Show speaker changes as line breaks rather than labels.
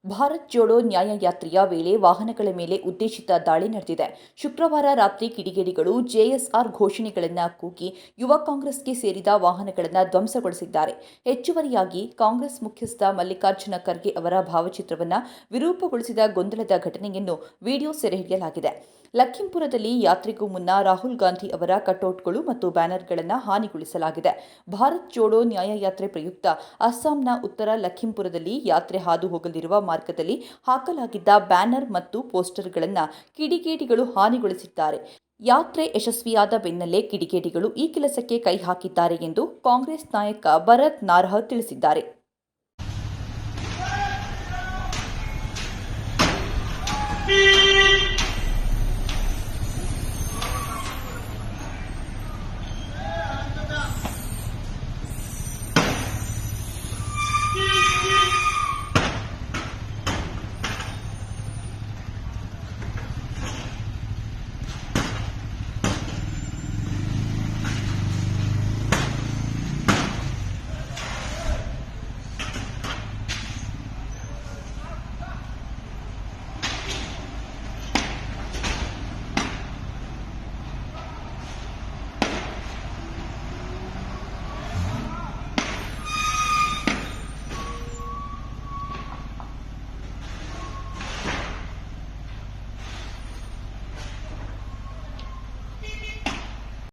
ಭಾರತ್ ಜೋಡೋ ನ್ಯಾಯ ಯಾತ್ರೆಯ ವೇಳೆ ವಾಹನಗಳ ಮೇಲೆ ಉದ್ದೇಶಿತ ದಾಳಿ ನಡೆದಿದೆ. ಶುಕ್ರವಾರ ರಾತ್ರಿ ಕಿಡಿಗೇಡಿಗಳು ಜೆಎಸ್ಆರ್ ಘೋಷಣೆಗಳನ್ನು ಕೂಗಿ ಯುವ ಕಾಂಗ್ರೆಸ್ಗೆ ಸೇರಿದ ವಾಹನಗಳನ್ನು ಧ್ವಂಸಗೊಳಿಸಿದ್ದಾರೆ. ಹೆಚ್ಚುವರಿಯಾಗಿ ಕಾಂಗ್ರೆಸ್ ಮುಖ್ಯಸ್ಥ ಮಲ್ಲಿಕಾರ್ಜುನ ಖರ್ಗೆ ಅವರ ಭಾವಚಿತ್ರವನ್ನು ವಿರೂಪಗೊಳಿಸಿದ ಗೊಂದಲದ ಘಟನೆಯನ್ನು ವಿಡಿಯೋ ಸೆರೆಹಿಡಿಯಲಾಗಿದೆ. ಲಖೀಂಪುರದಲ್ಲಿ ಯಾತ್ರೆಗೂ ಮುನ್ನ ರಾಹುಲ್ ಗಾಂಧಿ ಅವರ ಕಟೌಟ್ಗಳು ಮತ್ತು ಬ್ಯಾನರ್ಗಳನ್ನು ಹಾನಿಗೊಳಿಸಲಾಗಿದೆ. ಭಾರತ್ ಜೋಡೋ ನ್ಯಾಯ ಯಾತ್ರೆ ಪ್ರಯುಕ್ತ ಅಸ್ಸಾಂನ ಉತ್ತರ ಲಖೀಂಪುರದಲ್ಲಿ ಯಾತ್ರೆ ಹಾದು ಹೋಗಲಿರುವ ಮಾರ್ಗದಲ್ಲಿ ಹಾಕಲಾಗಿದ್ದ ಬ್ಯಾನರ್ ಮತ್ತು ಪೋಸ್ಟರ್ಗಳನ್ನು ಕಿಡಿಗೇಡಿಗಳು ಹಾನಿಗೊಳಿಸಿದ್ದಾರೆ. ಯಾತ್ರೆ ಯಶಸ್ವಿಯಾದ ಬೆನ್ನಲ್ಲೇ ಕಿಡಿಗೇಡಿಗಳು ಈ ಕೆಲಸಕ್ಕೆ ಕೈ ಹಾಕಿದ್ದಾರೆ ಎಂದು ಕಾಂಗ್ರೆಸ್ ನಾಯಕ ಭರತ್ ನಾರಹ ತಿಳಿಸಿದ್ದಾರೆ.